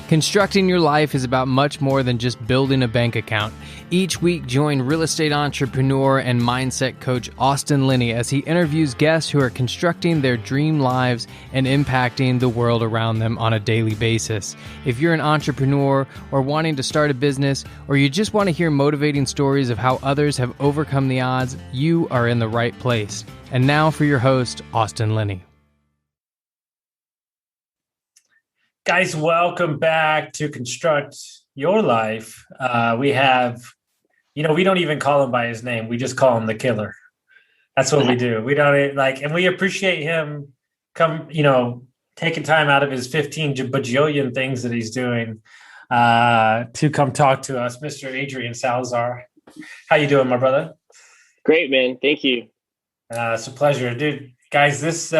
Constructing your life is about much more than just building a bank account. Each week, join real estate entrepreneur and mindset coach Austin Linney as he interviews guests who are constructing their dream lives and impacting the world around them on a daily basis. If you're an entrepreneur or wanting to start a business, or you just want to hear motivating stories of how others have overcome the odds, you are in the right place. And now for your host, Austin Linney. Guys, welcome back to Construct Your Life. We have, we don't even call him by his name. We just call him the killer. That's what we do. We don't and we appreciate him taking time out of his 15 bajillion things that he's doing to come talk to us, Mr. Adrian Salazar. How you doing, my brother? Great, man. Thank you. It's a pleasure, dude. Guys, This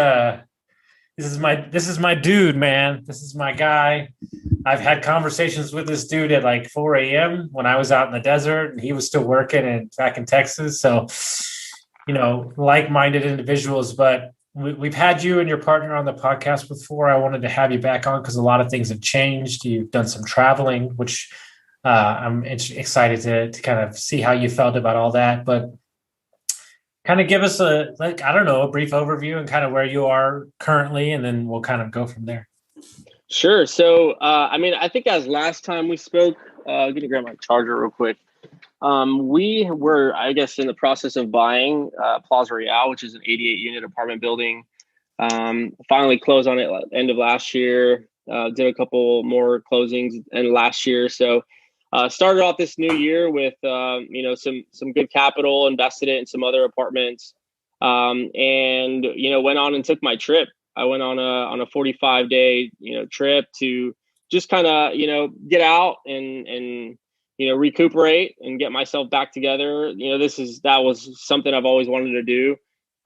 is my dude, man. This is my guy. I've had conversations with this dude at like 4 a.m. when I was out in the desert and he was still working and back in Texas. So, like-minded individuals. But we've had you and your partner on the podcast before. I wanted to have you back on because a lot of things have changed. You've done some traveling, which I'm excited to kind of see how you felt about all that. But kind of give us a brief overview and kind of where you are currently, and then we'll kind of go from there. Sure. So, I think as last time we spoke, I'm going to grab my charger real quick. We were, in the process of buying Plaza Real, which is an 88-unit apartment building. Finally closed on it end of last year. Did a couple more closings end last year. So, started off this new year with, some good capital, invested it in some other apartments, and, went on and took my trip. I went on a 45-day, trip to just kind of, get out and recuperate and get myself back together. That was something I've always wanted to do,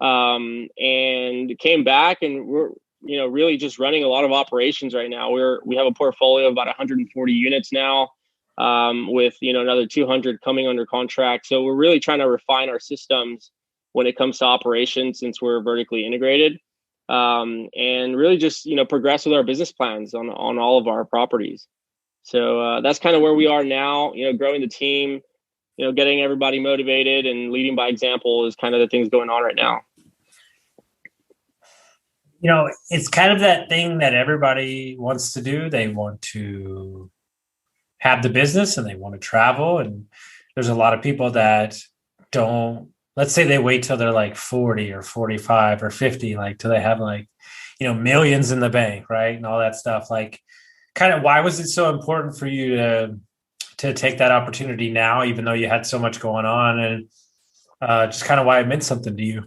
and came back and we're, really just running a lot of operations right now. We have a portfolio of about 140 units now. With another 200 coming under contract. So we're really trying to refine our systems when it comes to operations since we're vertically integrated, and really just progress with our business plans on all of our properties. So that's kind of where we are now. Growing the team, getting everybody motivated and leading by example is kind of the things going on right now. It's kind of that thing that everybody wants to do. They want to have the business and they want to travel. And there's a lot of people that don't, let's say they wait till they're like 40 or 45 or 50, till they have millions in the bank, right? And all that stuff. Kind of why was it so important for you to take that opportunity now, even though you had so much going on, and just kind of why it meant something to you?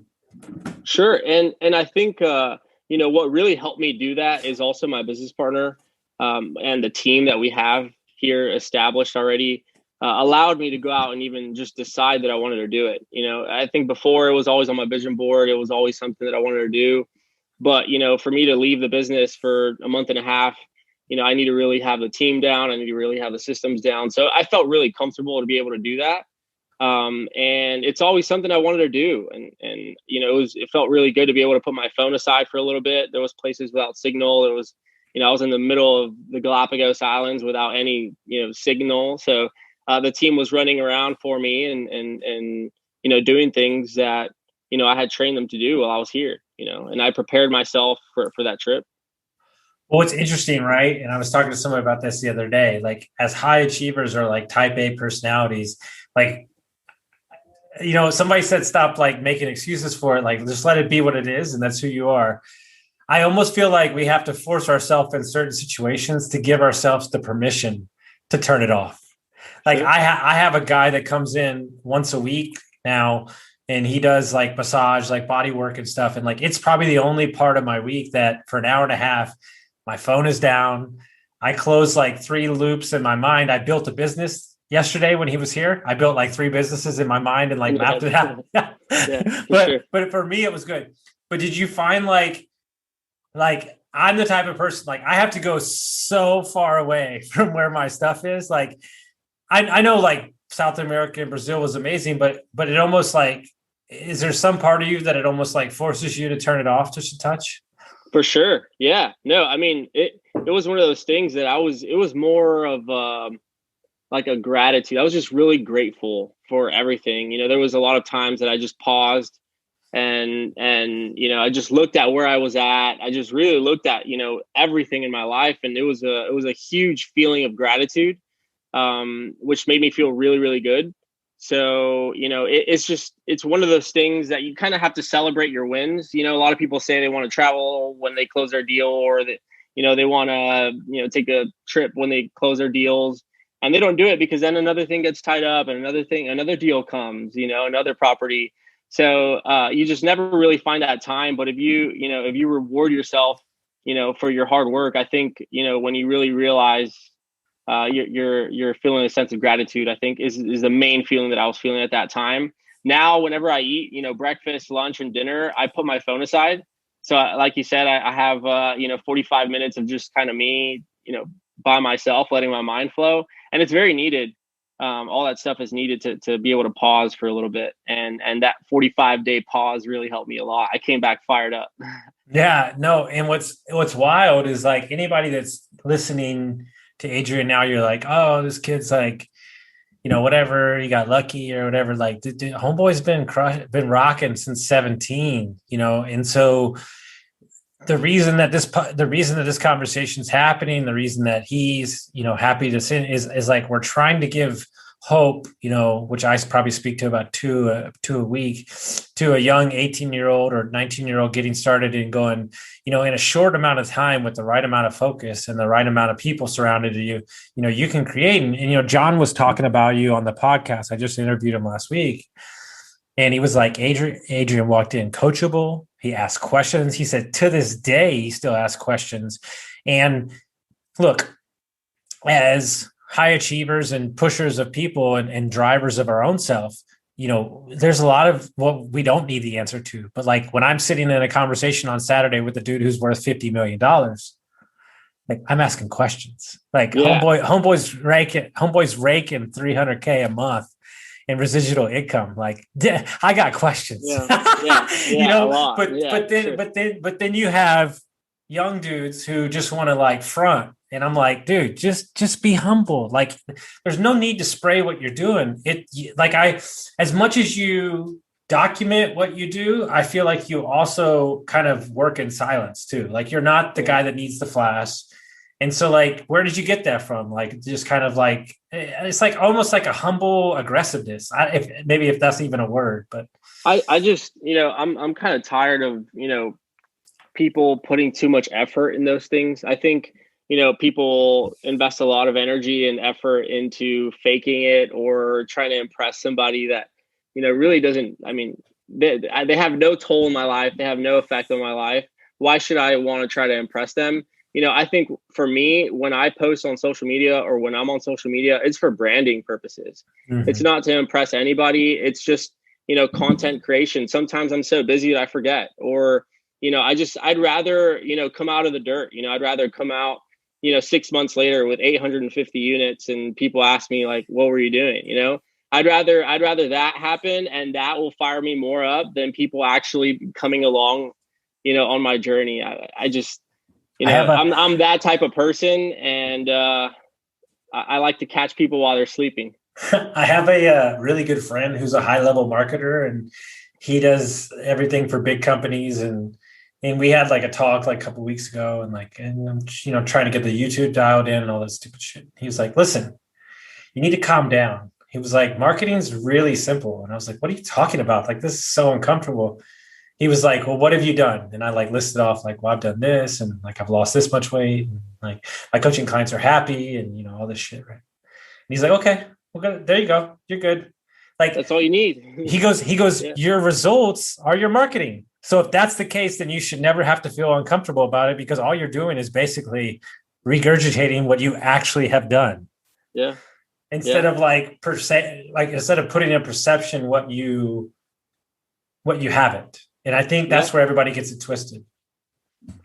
Sure. And I think, what really helped me do that is also my business partner, and the team that we have here established already, allowed me to go out and even just decide that I wanted to do it. I think before it was always on my vision board. It was always something that I wanted to do. But, for me to leave the business for a month and a half, I need to really have the team down. I need to really have the systems down. So I felt really comfortable to be able to do that. And it's always something I wanted to do. And it felt really good to be able to put my phone aside for a little bit. There was places without signal. It was, I was in the middle of the Galapagos Islands without any, signal. So the team was running around for me and doing things that, I had trained them to do while I was here, and I prepared myself for that trip. Well, it's interesting, right? And I was talking to somebody about this the other day, as high achievers or type A personalities, somebody said, stop making excuses for it. Just let it be what it is. And that's who you are. I almost feel like we have to force ourselves in certain situations to give ourselves the permission to turn it off. Sure. I have a guy that comes in once a week now, and he does massage, body work and stuff. And it's probably the only part of my week that for an hour and a half, my phone is down. I close 3 loops in my mind. I built a business yesterday when he was here. I built 3 businesses in my mind and mapped it out. But for me, it was good. But did you find I'm the type of person, I have to go so far away from where my stuff is. I know South America and Brazil was amazing, but it almost is there some part of you that it almost forces you to turn it off just a touch? For sure. Yeah. No, I mean, it was one of those things that it was more of like a gratitude. I was just really grateful for everything. There was a lot of times that I just paused and I just looked at where I was at. I just really looked at, everything in my life. And it was a huge feeling of gratitude, which made me feel really, really good. So, it's one of those things that you kind of have to celebrate your wins. A lot of people say they want to travel when they close their deal, or that, they want to, take a trip when they close their deals, and they don't do it because then another thing gets tied up and another deal comes, another property. So, you just never really find that time. But if you reward yourself, for your hard work, I think, when you really realize you're feeling a sense of gratitude, I think is the main feeling that I was feeling at that time. Now, whenever I eat, breakfast, lunch, and dinner, I put my phone aside. So like you said, I have, 45 minutes of just kind of me, by myself, letting my mind flow. And it's very needed. All that stuff is needed to be able to pause for a little bit. And that 45-day pause really helped me a lot. I came back fired up. Yeah, no. And what's wild is like anybody that's listening to Adrian now, you're like, oh, this kid's like, whatever, he got lucky or whatever. Like, homeboy's been rocking since 17, and so the reason that this conversation is happening, the reason that he's, happy to see is like we're trying to give hope, which I probably speak to about two a week, to a young 18-year-old or 19-year-old getting started and going, in a short amount of time with the right amount of focus and the right amount of people surrounded you, you can create. And John was talking about you on the podcast. I just interviewed him last week. And he was like, Adrian walked in coachable. He asked questions. He said to this day, he still asks questions. And look, as high achievers and pushers of people and drivers of our own self, there's a lot of what we don't need the answer to. But like when I'm sitting in a conversation on Saturday with a dude who's worth $50 million, like I'm asking questions. Like homeboy's raking $300K a month in residual income. Like I got questions. A lot. But then you have young dudes who just want to like front. And I'm like, dude, just be humble. Like there's no need to spray what you're doing. As much as you document what you do, I feel like you also kind of work in silence too. Like you're not the guy that needs the flash. And so like, where did you get that from? Like, just kind of like, it's like almost like a humble aggressiveness. If that's even a word, but I just, I'm kind of tired of, people putting too much effort in those things. I think, people invest a lot of energy and effort into faking it or trying to impress somebody that, really doesn't, they have no toll in my life. They have no effect on my life. Why should I want to try to impress them? I think for me, when I post on social media or when I'm on social media, it's for branding purposes. Mm-hmm. It's not to impress anybody. It's just, content creation. Sometimes I'm so busy that I forget, or, I'd rather, come out of the dirt. I'd rather come out, 6 months later with 850 units and people ask me like, what were you doing? I'd rather that happen, and that will fire me more up than people actually coming along, on my journey. I just, I'm that type of person, and I like to catch people while they're sleeping. I have a really good friend who's a high-level marketer, and he does everything for big companies. And we had like a talk like a couple of weeks ago, and I'm trying to get the YouTube dialed in and all that stupid shit. He was like, "Listen, you need to calm down." He was like, "Marketing's really simple," and I was like, "What are you talking about? Like, this is so uncomfortable." He was like, "Well, what have you done?" And I like listed off like, "Well, I've done this, and like I've lost this much weight, and like my coaching clients are happy, and all this shit, right?" And he's like, "Okay, well, there you go, you're good." Like that's all you need. He goes, yeah. Your results are your marketing. So if that's the case, then you should never have to feel uncomfortable about it, because all you're doing is basically regurgitating what you actually have done. Yeah. Instead of instead of putting in perception what you haven't. And I think that's where everybody gets it twisted.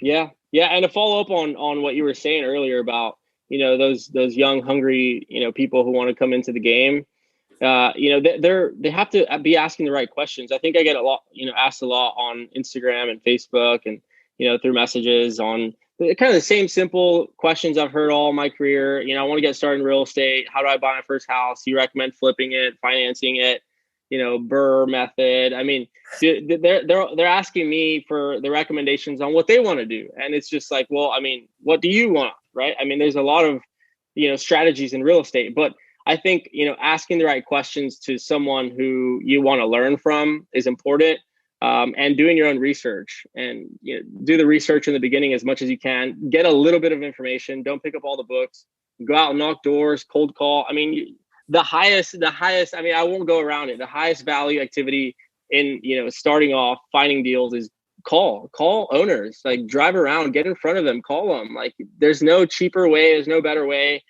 Yeah. Yeah. And to follow up on what you were saying earlier about, those young, hungry, people who want to come into the game, they have to be asking the right questions. I think I get a lot, asked a lot on Instagram and Facebook, and, through messages on kind of the same simple questions I've heard all my career. I want to get started in real estate. How do I buy my first house? Do you recommend flipping it, financing it? Burr method. I mean, they're asking me for the recommendations on what they want to do. And it's just like, well, I mean, what do you want? Right. I mean, there's a lot of, strategies in real estate, but I think, asking the right questions to someone who you want to learn from is important. And doing your own research and do the research in the beginning as much as you can. Get a little bit of information. Don't pick up all the books. Go out and knock doors, cold call. I mean, the highest, I mean, I won't go around it. The highest value activity in, starting off finding deals is call owners, like drive around, get in front of them, call them. Like there's no cheaper way. There's no better way,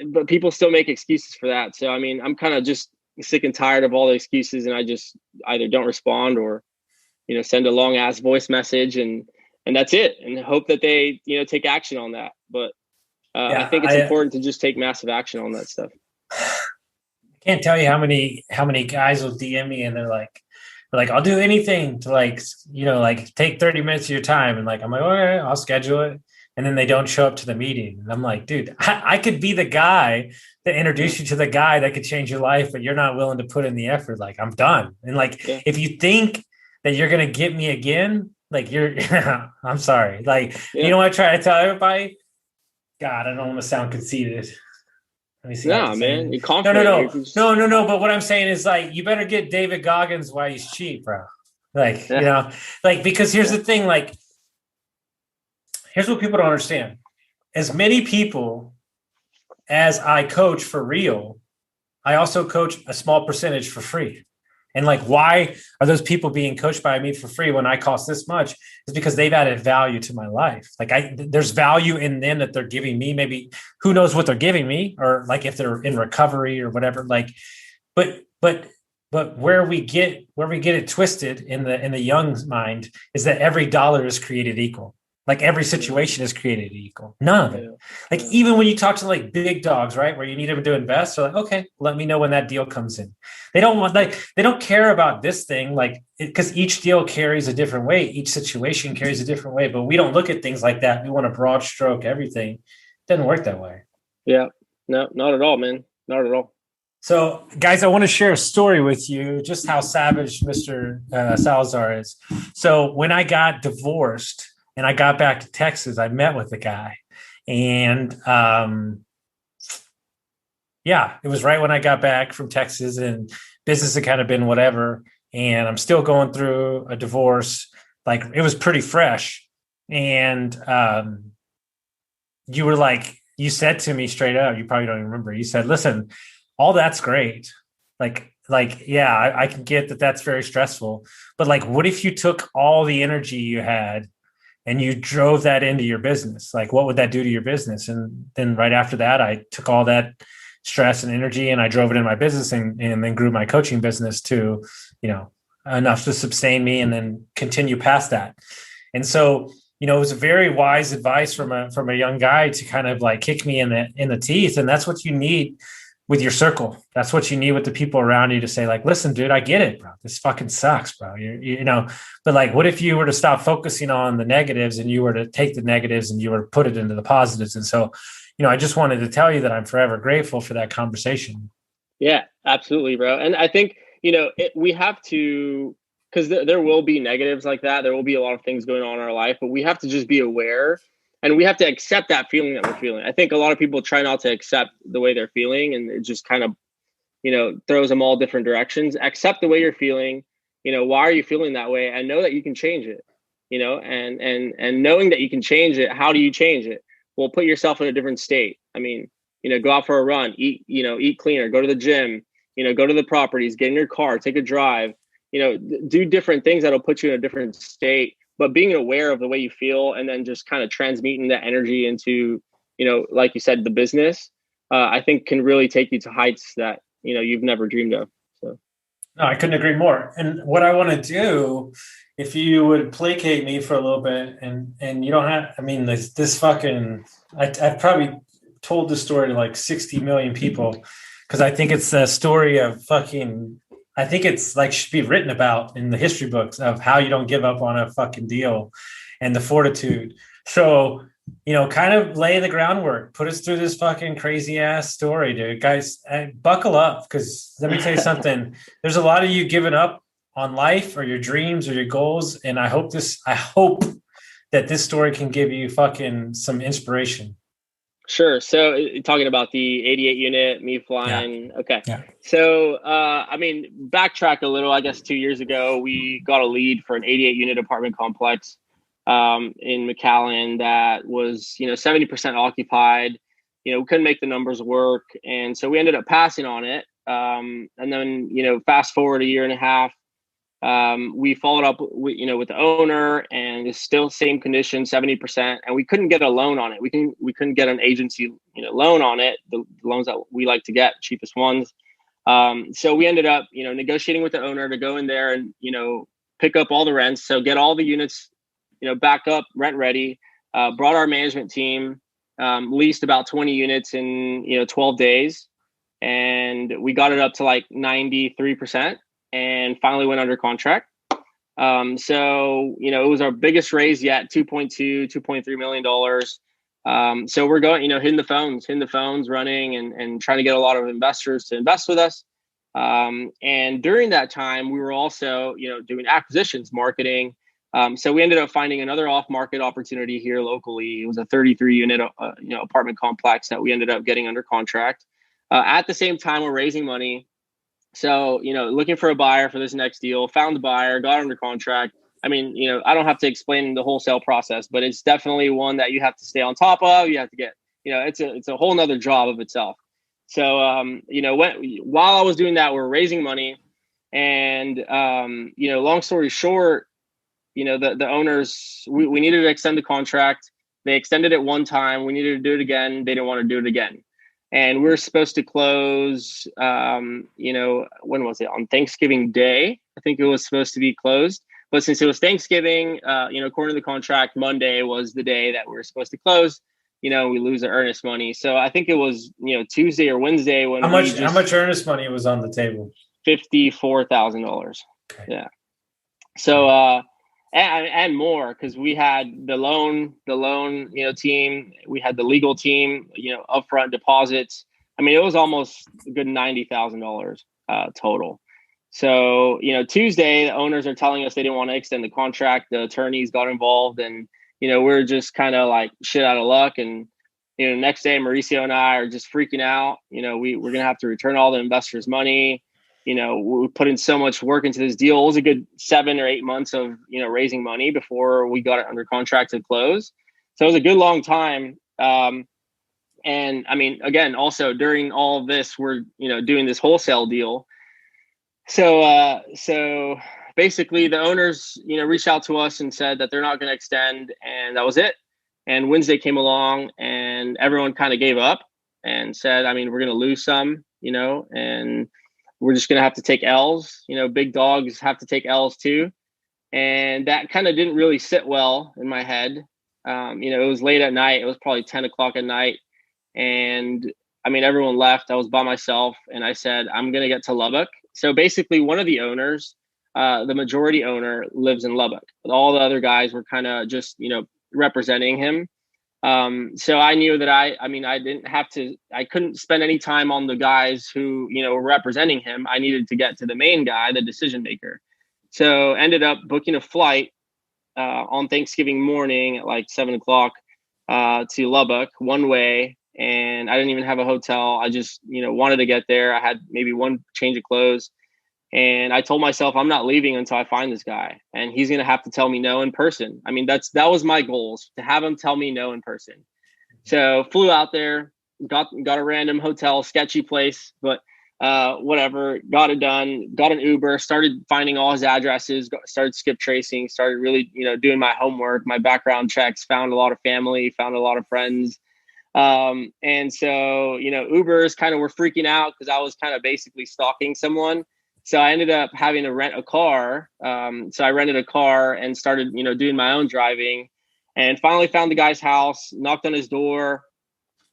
but people still make excuses for that. So, I mean, I'm kind of just sick and tired of all the excuses, and I just either don't respond or, send a long ass voice message and that's it. And hope that they, take action on that. But I think it's important to just take massive action on that stuff. I can't tell you how many guys will DM me and they're like, I'll do anything to take 30 minutes of your time. And like, I'm like, all right, I'll schedule it. And then they don't show up to the meeting. And I'm like, dude, I could be the guy that introduced you to the guy that could change your life, but you're not willing to put in the effort. Like, I'm done. And if you think that you're going to get me again, like I'm sorry. Like, you know what I try to tell everybody? God, I don't want to sound conceited. Let me see. No, man. You're confident. No. But what I'm saying is like, you better get David Goggins while he's cheap, bro. Like, because here's the thing, like, here's what people don't understand. As many people as I coach for real, I also coach a small percentage for free. And like, why are those people being coached by me for free when I cost this much? It's because they've added value to my life. Like there's value in them that they're giving me. Maybe who knows what they're giving me, or like if they're in recovery or whatever. Like, but where we get it twisted in the young mind is that every dollar is created equal. Like every situation is created equal. None of it. Like even when you talk to like big dogs, right, where you need them to invest, they're like, okay, let me know when that deal comes in. They don't care about this thing, like, because each deal carries a different weight. Each situation carries a different way, but we don't look at things like that. We want to broad stroke everything. It doesn't work that way. Yeah, no, not at all, man. Not at all. So, guys, I want to share a story with you, just how savage Mr. Salazar is. So when I got divorced, and I got back to Texas, I met with the guy. And it was right when I got back from Texas, and business had kind of been whatever. And I'm still going through a divorce. Like, it was pretty fresh. And you said to me straight up, you probably don't even remember. You said, listen, all that's great. I can get that that's very stressful. But like, what if you took all the energy you had and you drove that into your business? Like, what would that do to your business? And then right after that, I took all that stress and energy and I drove it in my business and then grew my coaching business to, enough to sustain me and then continue past that. And so, it was a very wise advice from a young guy to kind of like kick me in the teeth. And that's what you need with your circle. That's what you need with the people around you to say like, listen, dude, I get it, bro. This fucking sucks, bro. But like, what if you were to stop focusing on the negatives and you were to take the negatives and you were to put it into the positives? And so, I just wanted to tell you that I'm forever grateful for that conversation. Yeah, absolutely, bro. And I think, we have to, because there will be negatives like that. There will be a lot of things going on in our life, but we have to just be aware. And we have to accept that feeling that we're feeling. I think a lot of people try not to accept the way they're feeling, and it just kind of, throws them all different directions. Accept the way you're feeling. Why are you feeling that way? And know that you can change it. And knowing that you can change it, how do you change it? Well, put yourself in a different state. I mean, go out for a run, eat cleaner, go to the gym, go to the properties, get in your car, take a drive, do different things that'll put you in a different state. But being aware of the way you feel and then just kind of transmuting that energy into, like you said, the business, I think can really take you to heights that, you've never dreamed of. So, no, I couldn't agree more. And what I want to do, if you would placate me for a little bit and you don't have, I mean, this fucking, I've probably told this story to like 60 million people because I think it's a story of fucking I think it's like should be written about in the history books of how you don't give up on a fucking deal and the fortitude. So, kind of lay the groundwork, put us through this fucking crazy ass story, dude. Guys, buckle up, because let me tell you something. There's a lot of you giving up on life or your dreams or your goals. And I hope that this story can give you fucking some inspiration. Sure. So talking about the 88 unit, me flying. Yeah. Okay. Yeah. So, backtrack a little, I guess 2 years ago, we got a lead for an 88 unit apartment complex in McAllen that was, 70% occupied. We couldn't make the numbers work. And so we ended up passing on it. And then, fast forward a year and a half, we followed up with the owner, and it's still same condition, 70%. And we couldn't get a loan on it. We couldn't get an agency, loan on it. The loans that we like to get, cheapest ones. So we ended up, negotiating with the owner to go in there and, pick up all the rents. So get all the units, back up, rent ready, brought our management team, leased about 20 units in, 12 days. And we got it up to like 93% and finally went under contract. So, it was our biggest raise yet, $2.3 million. So we're going, hitting the phones, running and trying to get a lot of investors to invest with us. And during that time, we were also, doing acquisitions, marketing. So we ended up finding another off-market opportunity here locally. It was a 33-unit, apartment complex that we ended up getting under contract. At the same time, we're raising money. So, looking for a buyer for this next deal, found the buyer, got under contract. I don't have to explain the wholesale process, but it's definitely one that you have to stay on top of. You have to get, it's a whole nother job of itself. So, while I was doing that, we're raising money, and, long story short, the owners, we needed to extend the contract. They extended it one time. We needed to do it again. They didn't want to do it again. And we were supposed to close, when was it? On Thanksgiving Day, I think it was supposed to be closed. But since it was Thanksgiving, according to the contract, Monday was the day that we were supposed to close. We lose the earnest money. So I think it was, Tuesday or Wednesday when how much earnest money was on the table? $54,000. Okay. Yeah. So, and more, because we had the loan, team, we had the legal team, upfront deposits. It was almost a good $90,000 total. So, Tuesday, the owners are telling us they didn't want to extend the contract. The attorneys got involved, and, we're just kind of like shit out of luck. And, next day, Mauricio and I are just freaking out. We're going to have to return all the investors' money. We put in so much work into this deal. It was a good 7 or 8 months of, raising money before we got it under contract to close. So it was a good long time. And again, also during all of this, we're, doing this wholesale deal. So basically the owners, reached out to us and said that they're not going to extend, and that was it. And Wednesday came along and everyone kind of gave up and said, we're going to lose some, and we're just going to have to take L's. Big dogs have to take L's too. And that kind of didn't really sit well in my head. It was late at night. It was probably 10 o'clock at night. And everyone left. I was by myself, and I said, I'm going to get to Lubbock. So basically one of the owners, the majority owner, lives in Lubbock. All the other guys were kind of just, representing him. So I knew that I couldn't spend any time on the guys who, were representing him. I needed to get to the main guy, the decision maker. So ended up booking a flight on Thanksgiving morning at like 7 o'clock to Lubbock one way. And I didn't even have a hotel. I just, wanted to get there. I had maybe one change of clothes. And I told myself, I'm not leaving until I find this guy, and he's going to have to tell me no in person. That was my goals, to have him tell me no in person. So flew out there, got a random hotel, sketchy place, but whatever, got it done, got an Uber, started finding all his addresses, started skip tracing, started really, doing my homework, my background checks, found a lot of family, found a lot of friends. And so, Ubers kind of were freaking out because I was kind of basically stalking someone. So I ended up having to rent a car. So I rented a car and started, doing my own driving, and finally found the guy's house, knocked on his door,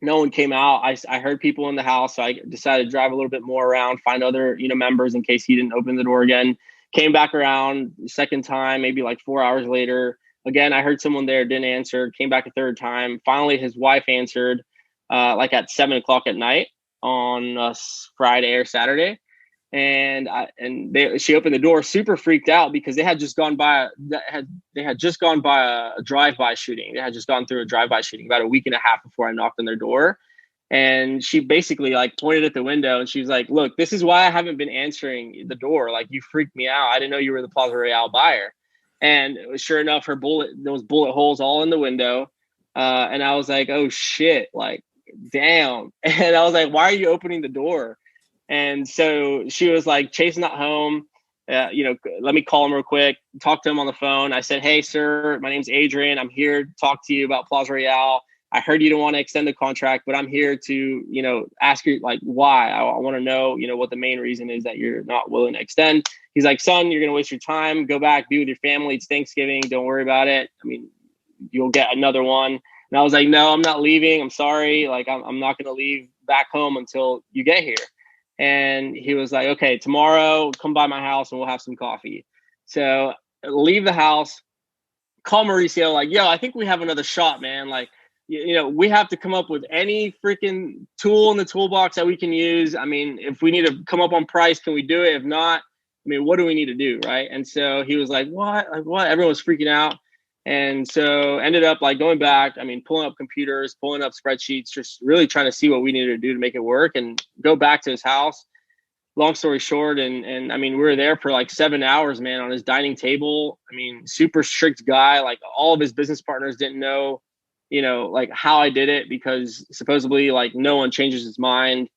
No one came out. I heard people in the house, so I decided to drive a little bit more around, find other, members in case he didn't open the door again. Came back around second time, maybe like 4 hours later. Again, I heard someone there, didn't answer. Came back a third time. Finally, his wife answered, like at 7:00 at night on Friday or Saturday. And she opened the door, super freaked out because they had just gone by a drive-by shooting. They had just gone through a drive-by shooting about a week and a half before I knocked on their door. And she basically like pointed at the window and she was like, "Look, this is why I haven't been answering the door. Like, you freaked me out. I didn't know you were the Plaza Royale buyer." And sure enough, there was bullet holes all in the window. And I was like, "Oh shit, like, damn." And I was like, "Why are you opening the door?" And so she was like, "Chase's not home. Let me call him real quick." Talk to him on the phone. I said, "Hey, sir, my name's Adrian. I'm here to talk to you about Plaza Royale. I heard you don't want to extend the contract, but I'm here to, ask you like why. I want to know, what the main reason is that you're not willing to extend." He's like, "Son, you're going to waste your time. Go back, be with your family. It's Thanksgiving. Don't worry about it. I mean, you'll get another one." And I was like, "No, I'm not leaving. I'm sorry. Like, I'm not going to leave back home until you get here." And he was like, "Okay, tomorrow, come by my house and we'll have some coffee." So leave the house, call Mauricio, like, "Yo, I think we have another shot, man. Like, we have to come up with any freaking tool in the toolbox that we can use. I mean, if we need to come up on price, can we do it? If not, I mean, what do we need to do?" Right. And so he was like, "What? Like, what?" Everyone was freaking out. And so ended up like going back, pulling up computers, pulling up spreadsheets, just really trying to see what we needed to do to make it work and go back to his house. Long story short. And we were there for like 7 hours, man, on his dining table. Super strict guy. Like, all of his business partners didn't know, like how I did it, because supposedly like no one changes his mind.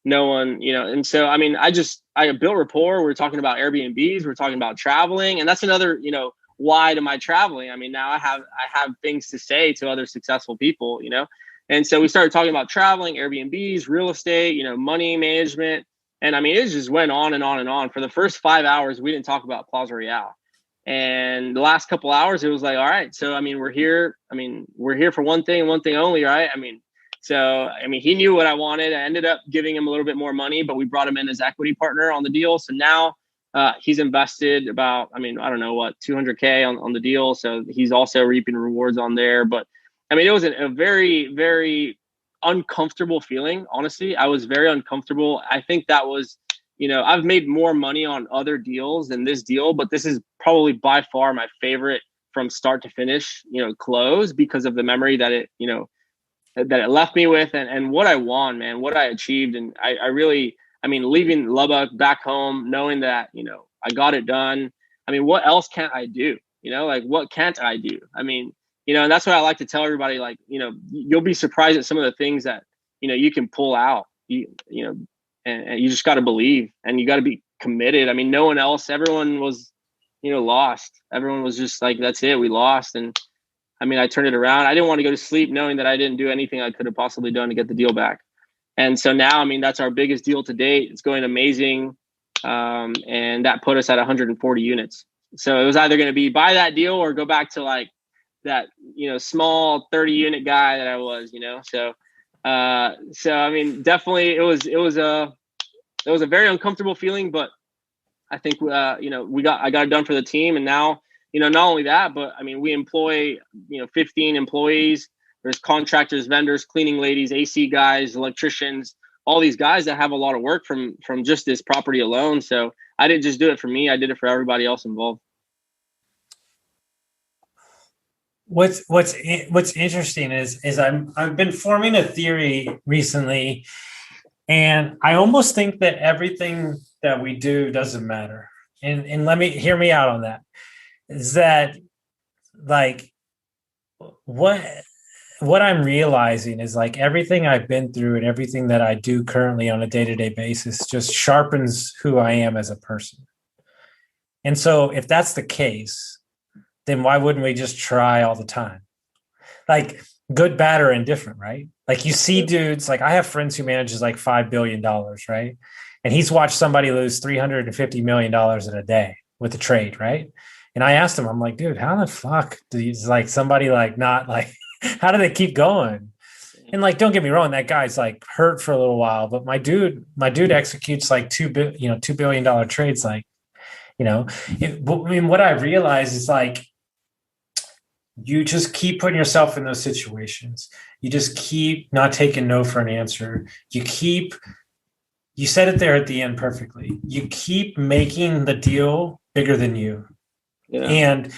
No one, and so, I built rapport. We're talking about Airbnbs, we're talking about traveling. And that's another, why to my traveling. Now I have things to say to other successful people, and so we started talking about traveling, Airbnbs, real estate, money management. And it just went on and on and on. For the first 5 hours, we didn't talk about Plaza Royale. And the last couple hours, it was like, all right, so, we're here. We're here for one thing and one thing only, right? He knew what I wanted. I ended up giving him a little bit more money, but we brought him in as equity partner on the deal. So now he's invested about, I don't know what, $200K on the deal. So he's also reaping rewards on there. But it was a very, very uncomfortable feeling. Honestly, I was very uncomfortable. I think that was, I've made more money on other deals than this deal, but this is probably by far my favorite from start to finish, close, because of the memory that it, that it left me with, and what I won, man, what I achieved. And I really, leaving Lubbock back home, knowing that, I got it done. What else can't I do? Like, what can't I do? And that's what I like to tell everybody, like, you'll be surprised at some of the things that, you can pull out, and you just got to believe, and you got to be committed. No one else, everyone was, lost. Everyone was just like, that's it. We lost. And I turned it around. I didn't want to go to sleep knowing that I didn't do anything I could have possibly done to get the deal back. And so now, that's our biggest deal to date. It's going amazing. And that put us at 140 units. So it was either going to be buy that deal or go back to like that, small 30 unit guy that I was, So definitely it was a very uncomfortable feeling, but I think, I got it done for the team. And now, not only that, but we employ, 15 employees. There's contractors, vendors, cleaning ladies, AC guys, electricians, all these guys that have a lot of work from just this property alone. So I didn't just do it for me. I did it for everybody else involved. What's interesting is I've been forming a theory recently, and I almost think that everything that we do doesn't matter. And hear me out on that. Is that like what I'm realizing is like everything I've been through and everything that I do currently on a day-to-day basis just sharpens who I am as a person. And so if that's the case, then why wouldn't we just try all the time? Like good, bad, or indifferent, right? Like you see dudes, like I have friends who manages like $5 billion, right? And he's watched somebody lose $350 million in a day with a trade, right? And I asked him, I'm like, dude, how the fuck does like somebody like not like, how do they keep going? And like, don't get me wrong, that guy's like hurt for a little while, but my dude executes like $2 billion trades. Like, what I realize is like, you just keep putting yourself in those situations. You just keep not taking no for an answer. You said it there at the end perfectly. You keep making the deal bigger than you. Yeah. And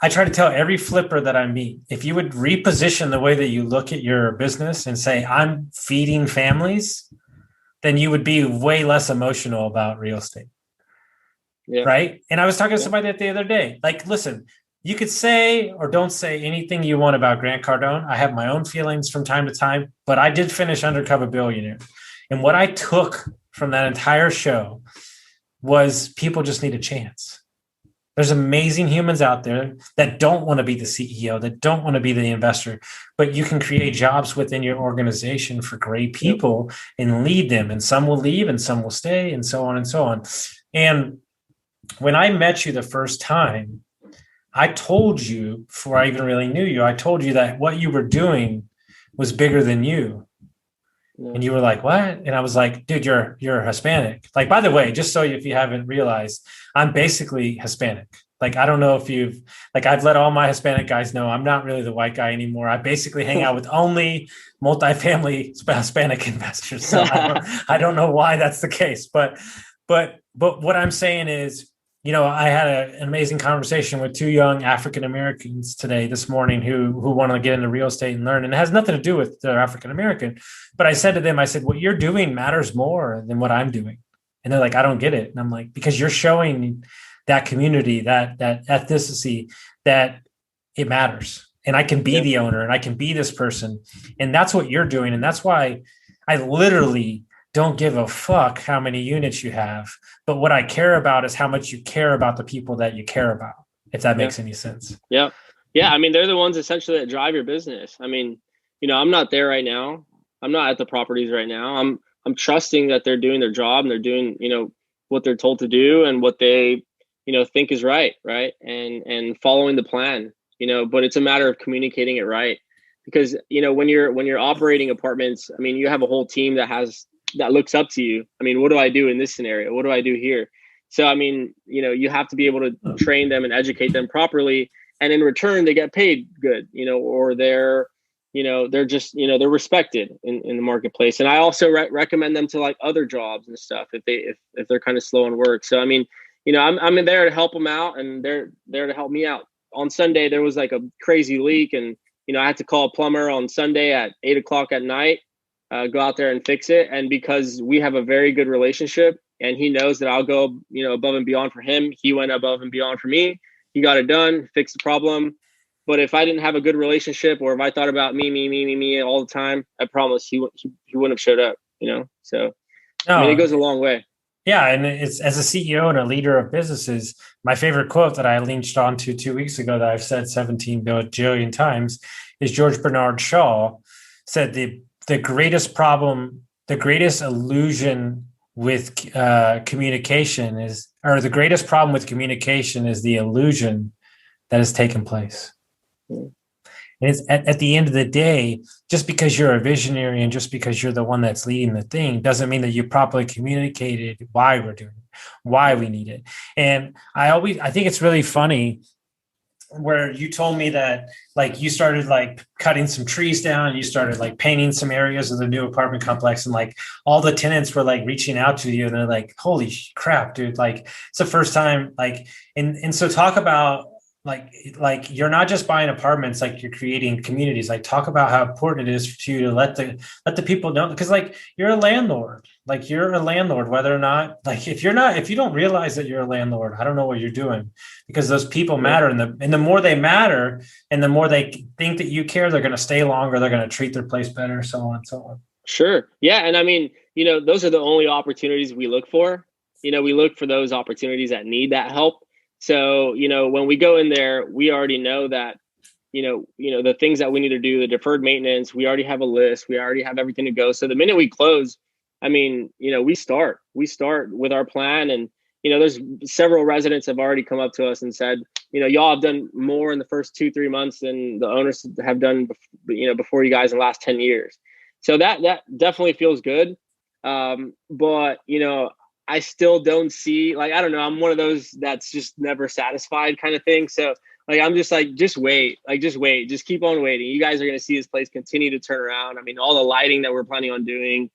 I try to tell every flipper that I meet, if you would reposition the way that you look at your business and say, I'm feeding families, then you would be way less emotional about real estate. Yeah. Right. And I was talking to somebody the other day, like, listen, you could say or don't say anything you want about Grant Cardone. I have my own feelings from time to time, but I did finish Undercover Billionaire. And what I took from that entire show was people just need a chance. There's amazing humans out there that don't want to be the CEO, that don't want to be the investor, but you can create jobs within your organization for great people and lead them. And some will leave and some will stay and so on and so on. And when I met you the first time, I told you, before I even really knew you, I told you that what you were doing was bigger than you. Yeah. And you were like, what? And I was like, dude, you're Hispanic. Like, by the way, just so if you haven't realized, I'm basically Hispanic. Like, I don't know if I've let all my Hispanic guys know I'm not really the white guy anymore. I basically hang out with only multifamily Hispanic investors. So I don't know why that's the case. But what I'm saying is, I had an amazing conversation with two young African-Americans this morning who want to get into real estate and learn. And it has nothing to do with they're African-American. But I said to them, what you're doing matters more than what I'm doing. And they're like, I don't get it. And I'm like, because you're showing that community, that ethnicity, that it matters. And I can be the owner and I can be this person. And that's what you're doing. And that's why I literally don't give a fuck how many units you have. But what I care about is how much you care about the people that you care about, if that makes any sense. Yeah. Yeah. I mean, they're the ones essentially that drive your business. I mean, I'm not there right now. I'm not at the properties right now. I'm trusting that they're doing their job and they're doing, what they're told to do and what they, think is right. Right. And following the plan, but it's a matter of communicating it right. Because, when you're operating apartments, I mean, you have a whole team that looks up to you. I mean, what do I do in this scenario? What do I do here? So, I mean, you have to be able to train them and educate them properly. And in return, they get paid good, or they're just, they're respected in the marketplace. And I also recommend them to like other jobs and stuff if they're kind of slow in work. So, I mean, I'm in there to help them out and they're there to help me out. On Sunday, there was like a crazy leak and, I had to call a plumber on Sunday at 8:00 at night. Go out there and fix it. And because we have a very good relationship and he knows that I'll go, above and beyond for him, he went above and beyond for me. He got it done, fixed the problem. But if I didn't have a good relationship or if I thought about me all the time, I promise he wouldn't have showed up, So I mean, it goes a long way. Yeah. And it's as a CEO and a leader of businesses, my favorite quote that I leanched onto 2 weeks ago that I've said 17 bajillion times is George Bernard Shaw said the greatest problem, the greatest illusion with communication is, or the greatest problem with communication is the illusion that has taken place. And it's at the end of the day, just because you're a visionary and just because you're the one that's leading the thing doesn't mean that you properly communicated why we're doing it, why we need it. And I think it's really funny where you told me that like you started like cutting some trees down and you started like painting some areas of the new apartment complex and like all the tenants were like reaching out to you and they're like, holy crap, dude. Like it's the first time like, and so talk about like you're not just buying apartments, like you're creating communities. Like talk about how important it is to you to let the people know, because like you're a landlord, whether or not, like if you don't realize that you're a landlord, I don't know what you're doing, because those people matter. And the more they matter and the more they think that you care, they're going to stay longer. They're going to treat their place better, so on and so on. Sure. Yeah. And I mean, those are the only opportunities we look for. We look for those opportunities that need that help. So, when we go in there, we already know that, the things that we need to do, the deferred maintenance, we already have a list, we already have everything to go. So the minute we close, I mean, we start with our plan and, there's several residents have already come up to us and said, y'all have done more in the first 2-3 months than the owners have done, before you guys in the last 10 years. So that definitely feels good. But I still don't see, like, I don't know, I'm one of those that's just never satisfied kind of thing. So like, I'm just like, just wait, just keep on waiting. You guys are going to see this place continue to turn around. I mean, all the lighting that we're planning on doing,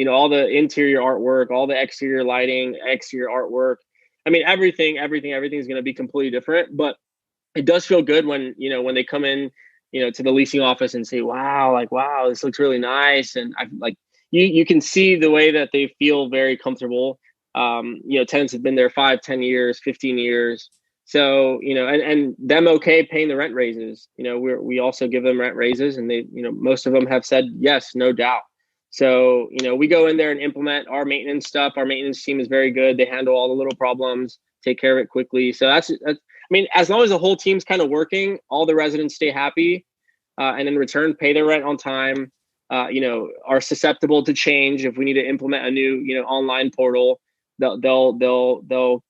all the interior artwork, all the exterior lighting, exterior artwork. I mean, everything is going to be completely different, but it does feel good when, when they come in, to the leasing office and say, wow, this looks really nice. And I like, you can see the way that they feel very comfortable. Tenants have been there 5, 10 years, 15 years. So, and them okay paying the rent raises. We also give them rent raises, and they, most of them have said yes, no doubt. So, we go in there and implement our maintenance stuff. Our maintenance team is very good. They handle all the little problems, take care of it quickly. So that's I mean, as long as the whole team's kind of working, all the residents stay happy, and in return pay their rent on time, are susceptible to change. If we need to implement a new, online portal, they'll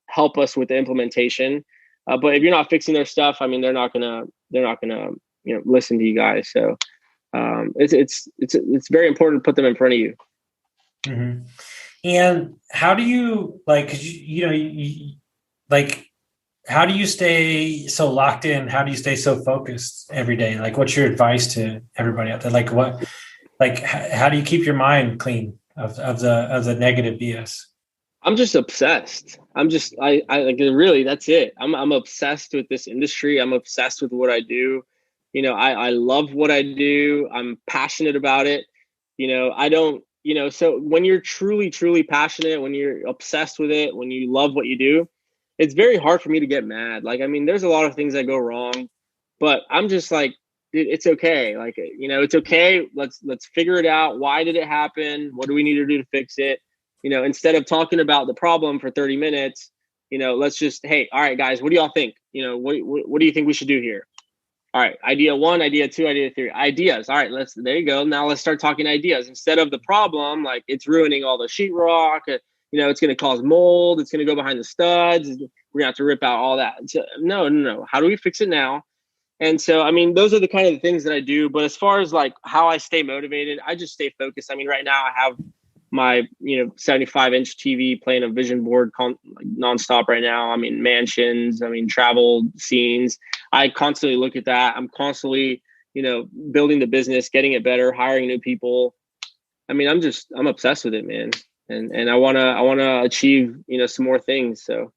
help us with the implementation. But if you're not fixing their stuff, I mean, they're not gonna listen to you guys. So it's very important to put them in front of you. Mm-hmm. And how do you how do you stay so locked in? How do you stay so focused every day? Like, what's your advice to everybody out there? How do you keep your mind clean of the negative BS? I'm just obsessed. I like, really, that's it. I'm obsessed with this industry. I'm obsessed with what I do. I love what I do. I'm passionate about it. I don't, so when you're truly, truly passionate, when you're obsessed with it, when you love what you do, it's very hard for me to get mad. Like, I mean, there's a lot of things that go wrong, but I'm just like, it's okay. Like, it's okay. Let's figure it out. Why did it happen? What do we need to do to fix it? Instead of talking about the problem for 30 minutes, let's just, hey, all right, guys, what do y'all think? What do you think we should do here? All right, idea 1, idea 2, idea 3, ideas. All right, there you go. Now let's start talking ideas instead of the problem. Like, it's ruining all the sheetrock. It's going to cause mold. It's going to go behind the studs. We're going to have to rip out all that. So, no. How do we fix it now? And so, I mean, those are the kind of things that I do. But as far as like how I stay motivated, I just stay focused. I mean, right now I have my 75-inch TV playing a vision board nonstop right now. I mean, mansions, travel scenes. I constantly look at that. I'm constantly, building the business, getting it better, hiring new people. I mean, I'm obsessed with it, man. And I want to achieve, some more things. So,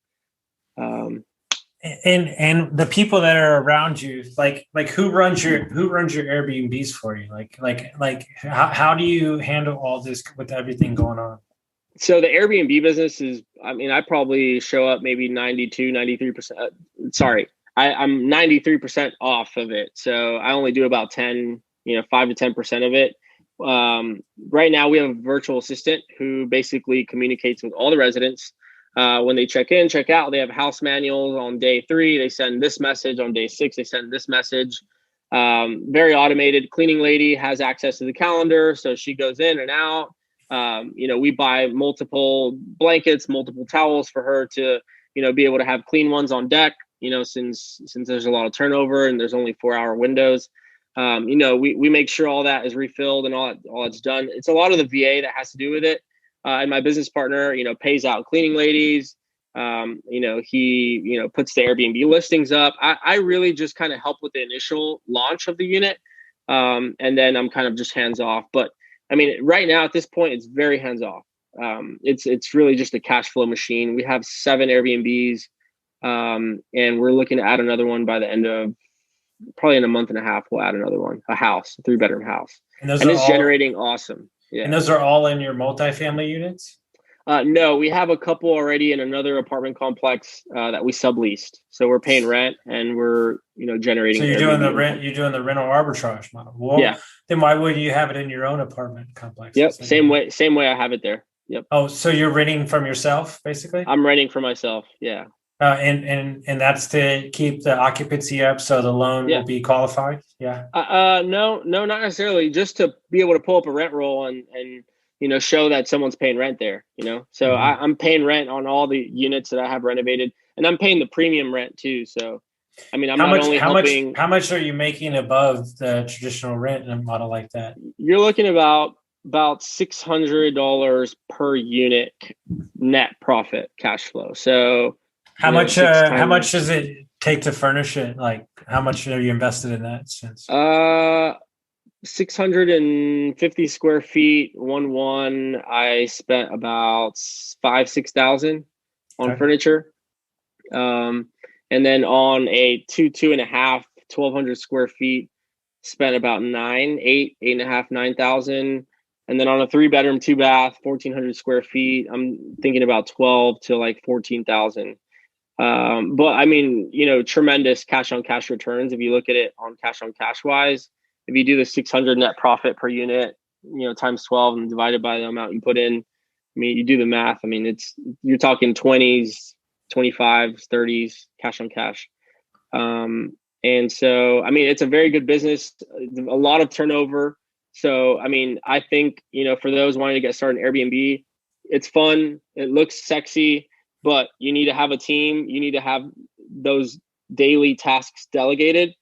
and the people that are around you, like who runs your Airbnbs for you? Like how do you handle all this with everything going on? So the Airbnb business is, I probably show up maybe 92, 93%. Sorry, I'm 93% off of it. So I only do about 5 to 10% of it. Right now we have a virtual assistant who basically communicates with all the residents. When they check in, check out, they have house manuals on day 3. They send this message on day 6. They send this message. Very automated. Cleaning lady has access to the calendar, so she goes in and out. We buy multiple blankets, multiple towels for her to, be able to have clean ones on deck. Since there's a lot of turnover and there's only 4-hour windows. We make sure all that is refilled and all that's done. It's a lot of the VA that has to do with it. And my business partner, pays out cleaning ladies. He, puts the Airbnb listings up. I really just kind of help with the initial launch of the unit. And then I'm kind of just hands off. But I mean, right now at this point, it's very hands off. It's really just a cash flow machine. We have 7 Airbnbs, and we're looking to add another one by the end of probably in a month and a half. We'll add another one, a 3-bedroom house, and it's generating awesome. Yeah. And those are all in your multifamily units? No, we have a couple already in another apartment complex that we subleased. So we're paying rent and we're, generating. So you're doing the rent. You're doing the rental arbitrage model. Well, yeah. Then why would you have it in your own apartment complex? Yep. Same way I have it there. Yep. Oh, so you're renting from yourself, basically? I'm renting for myself. Yeah. And that's to keep the occupancy up, so the loan will be qualified. Yeah. No, not necessarily. Just to be able to pull up a rent roll and show that someone's paying rent there. So I'm paying rent on all the units that I have renovated. and I'm paying the premium rent too. So, I mean, I'm not only helping. How much are you making above the traditional rent in a model like that? You're looking about $600 per unit net profit cash flow. So, how much does it take to furnish it? Like, how much are you invested in that since? 650 square feet, I spent about 5,000-6,000 on furniture. And then on a 2.5, 1,200 square feet, spent about 9,000. And then on a 3-bedroom, 2-bath, 1,400 square feet, I'm thinking about 12 to like 14,000. But I mean, tremendous cash on cash returns. If you look at it on cash wise, if you do the 600 net profit per unit, times 12 and divided by the amount you put in, I mean, you do the math. I mean, you're talking 20s, 25s, 30s cash on cash. And so, I mean, it's a very good business, a lot of turnover. So, I mean, I think, for those wanting to get started in Airbnb, it's fun. It looks sexy, but you need to have a team. You need to have those daily tasks delegated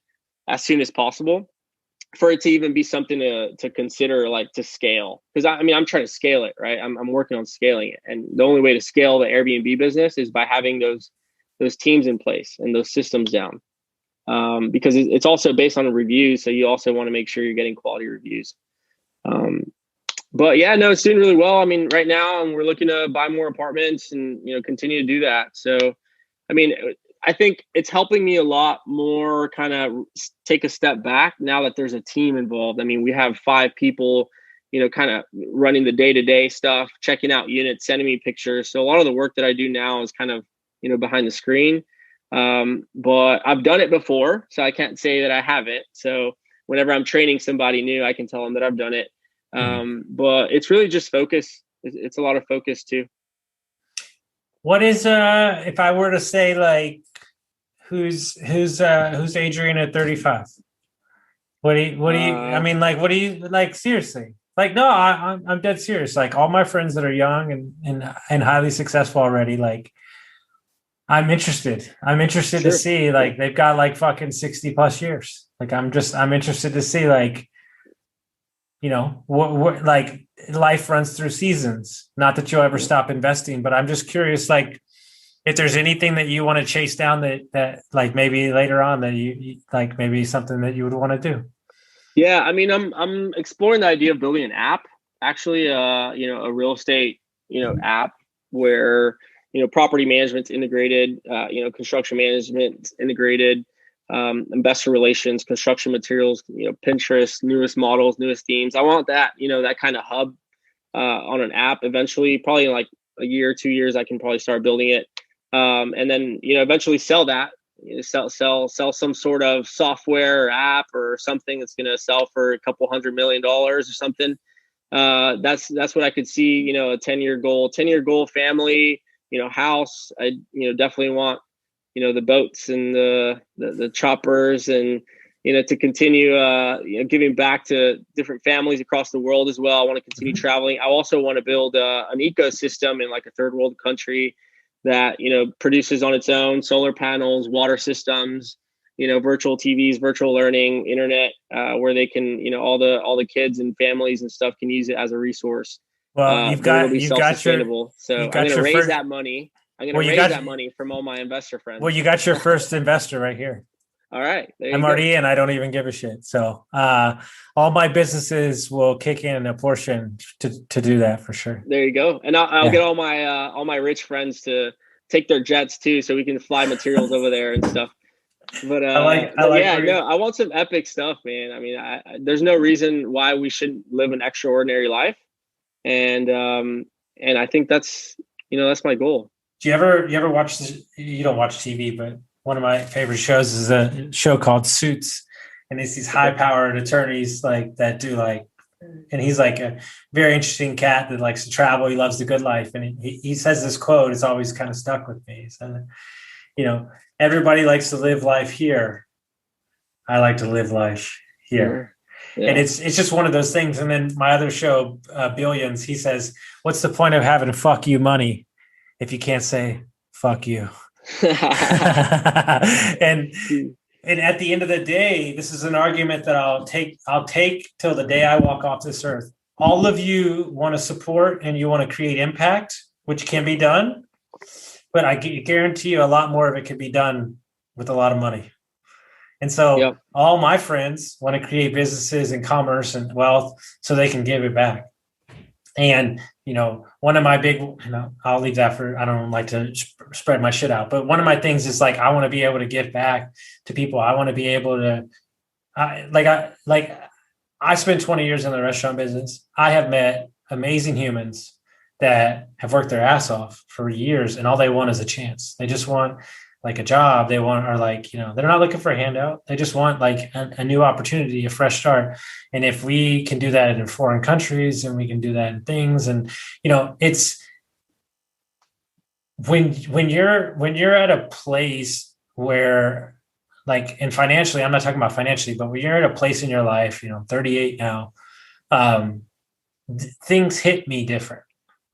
as soon as possible for it to even be something to consider, like to scale. Because I mean, I'm trying to scale it, right? I'm working on scaling it. And the only way to scale the Airbnb business is by having those teams in place and those systems down. Because it's also based on reviews. So you also want to make sure you're getting quality reviews. But yeah, no, it's doing really well. I mean, right now we're looking to buy more apartments and, continue to do that. So, I mean, I think it's helping me a lot more kind of take a step back now that there's a team involved. I mean, we have 5 people, kind of running the day-to-day stuff, checking out units, sending me pictures. So a lot of the work that I do now is kind of, behind the screen. But I've done it before, so I can't say that I haven't. So whenever I'm training somebody new, I can tell them that I've done it. But it's really just focus. It's a lot of focus too. What is if I were to say, like, who's Adrian at 35? What do you I mean, like, what do you like, seriously? Like, no, I'm dead serious. Like, all my friends that are young and highly successful already, like, I'm interested Sure. to see, like, they've got like fucking 60 plus years. Like, I'm interested to see, like, what like, life runs through seasons. Not that you'll ever stop investing, but I'm just curious, like, if there's anything that you want to chase down that like maybe later on that you like, maybe something that you would want to do. Yeah, I mean, I'm exploring the idea of building an app, actually, a real estate, app where, property management's integrated, construction management's integrated, investor relations, construction materials, Pinterest, newest models, newest themes. I want that, that kind of hub on an app eventually. Probably in like a year or 2 years, I can probably start building it, and then eventually sell that. Sell some sort of software or app or something that's going to sell for a couple $100 million or something. That's what I could see. A 10-year goal, family, house. I definitely want the boats and the choppers, and to continue giving back to different families across the world as well. I want to continue traveling. I also want to build an ecosystem in like a third world country that produces on its own solar panels, water systems, virtual TVs, virtual learning, internet, where they can all the kids and families and stuff can use it as a resource. Well, you've got self-sustainable. So I'm going to raise that money. I'm going to raise that money from all my investor friends. Well, you got your first investor right here. All right. I'm already in. I don't even give a shit. So all my businesses will kick in a portion to do that for sure. There you go. And I'll get all my rich friends to take their jets too, so we can fly materials over there and stuff. But I want some epic stuff, man. I mean, there's no reason why we shouldn't live an extraordinary life. And I think that's my goal. Do you ever watch you don't watch TV, but one of my favorite shows is a show called Suits, and it's these high-powered attorneys like that do like, and he's like a very interesting cat that likes to travel. He loves the good life, and he says this quote. It's always kind of stuck with me. He said, everybody likes to live life here. I like to live life here. Yeah. And it's just one of those things. And then my other show, Billions, he says, what's the point of having fuck you money if you can't say fuck you? and at the end of the day, this is an argument that I'll take till the day I walk off this earth. All of you want to support and you want to create impact, which can be done, but I guarantee you a lot more of it can be done with a lot of money. And so all my friends want to create businesses and commerce and wealth so they can give it back. And, one of my big, I'll leave that for, I don't like to spread my shit out, but one of my things is like, I want to be able to give back to people. I want to be able to, I spent 20 years in the restaurant business. I have met amazing humans that have worked their ass off for years, and all they want is a chance. They just want like a job. They want, or like, they're not looking for a handout. They just want like a new opportunity, a fresh start. And if we can do that in foreign countries and we can do that in things, and, it's when you're at a place where like, and financially, I'm not talking about financially, but when you're at a place in your life, I'm 38 now, things hit me different.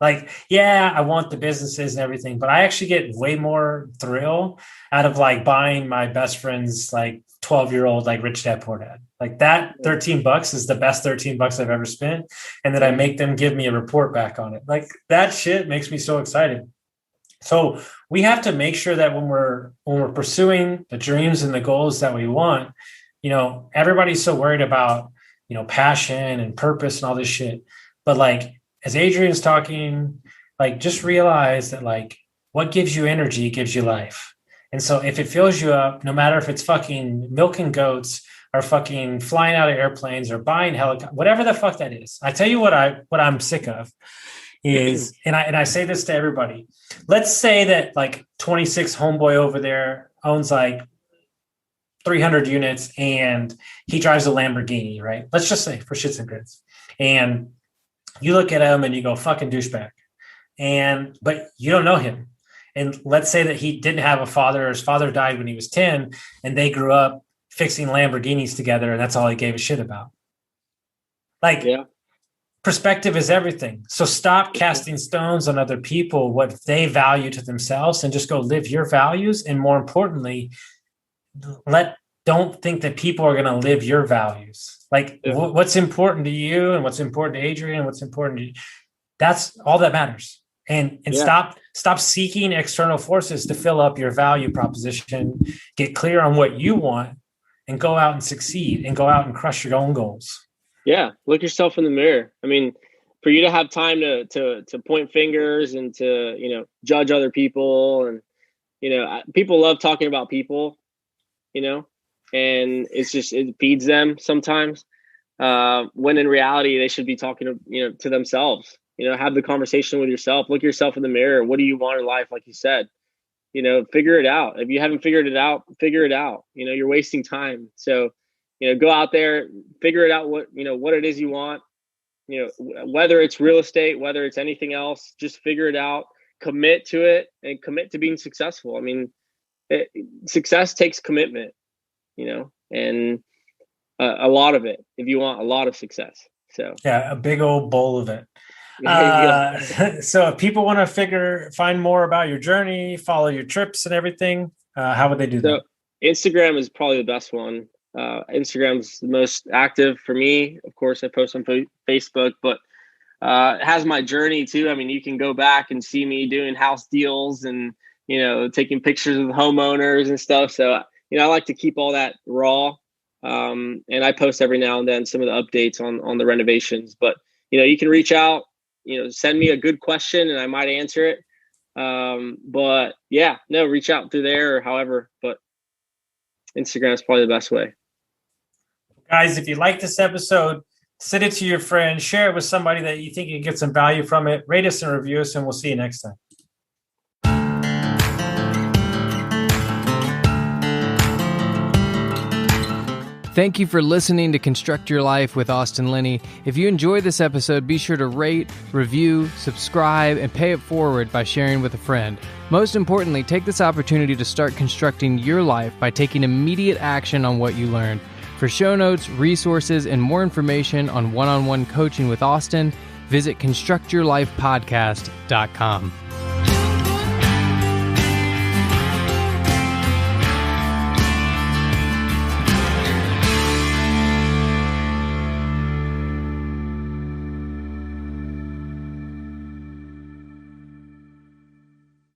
Like, yeah, I want the businesses and everything, but I actually get way more thrill out of like buying my best friend's like 12-year-old, like Rich Dad Poor Dad. Like that $13 is the best $13 I've ever spent. And then I make them give me a report back on it. Like that shit makes me so excited. So we have to make sure that when we're pursuing the dreams and the goals that we want, everybody's so worried about, passion and purpose and all this shit. But like, as Adrian's talking, like, just realize that like what gives you energy gives you life. And so if it fills you up, no matter if it's fucking milking goats or fucking flying out of airplanes or buying helicopters, whatever the fuck that is. I tell you what I'm sick of is, and I say this to everybody. Let's say that like 26 homeboy over there owns like 300 units and he drives a Lamborghini, right? Let's just say for shits and grits. And you look at him and you go, fucking douchebag. But you don't know him. And let's say that he didn't have a father, or his father died when he was 10, and they grew up fixing Lamborghinis together, and that's all he gave a shit about. Like, perspective is everything. So stop casting stones on other people, what they value to themselves, and just go live your values. And more importantly, don't think that people are going to live your values. Like what's important to you and what's important to Adrian and what's important to you. That's all that matters. And stop seeking external forces to fill up your value proposition. Get clear on what you want and go out and succeed and go out and crush your own goals. Yeah. Look yourself in the mirror. I mean, for you to have time to point fingers and to, judge other people, and, people love talking about people, and it feeds them sometimes, when in reality they should be talking to themselves. Have the conversation with yourself. Look yourself in the mirror. What do you want in life? Like you said, figure it out. If you haven't figured it out, figure it out. You're wasting time. So go out there, figure it out. What it is you want. Whether it's real estate, whether it's anything else, just figure it out. Commit to it and commit to being successful. I mean, success takes commitment. And a lot of it, if you want a lot of success. So yeah, a big old bowl of it. So if people want to find more about your journey, follow your trips and everything, how would they do that? Instagram is probably the best one. Instagram's the most active for me. Of course, I post on Facebook, but it has my journey too. I mean, you can go back and see me doing house deals and, taking pictures of homeowners and stuff. So I like to keep all that raw. And I post every now and then some of the updates on the renovations, but you can reach out, send me a good question and I might answer it. But reach out through there or however, but Instagram is probably the best way. Guys, if you like this episode, send it to your friend, share it with somebody that you think you can get some value from it, rate us and review us, and we'll see you next time. Thank you for listening to Construct Your Life with Austin Linney. If you enjoyed this episode, be sure to rate, review, subscribe, and pay it forward by sharing with a friend. Most importantly, take this opportunity to start constructing your life by taking immediate action on what you learned. For show notes, resources, and more information on one-on-one coaching with Austin, visit constructyourlifepodcast.com.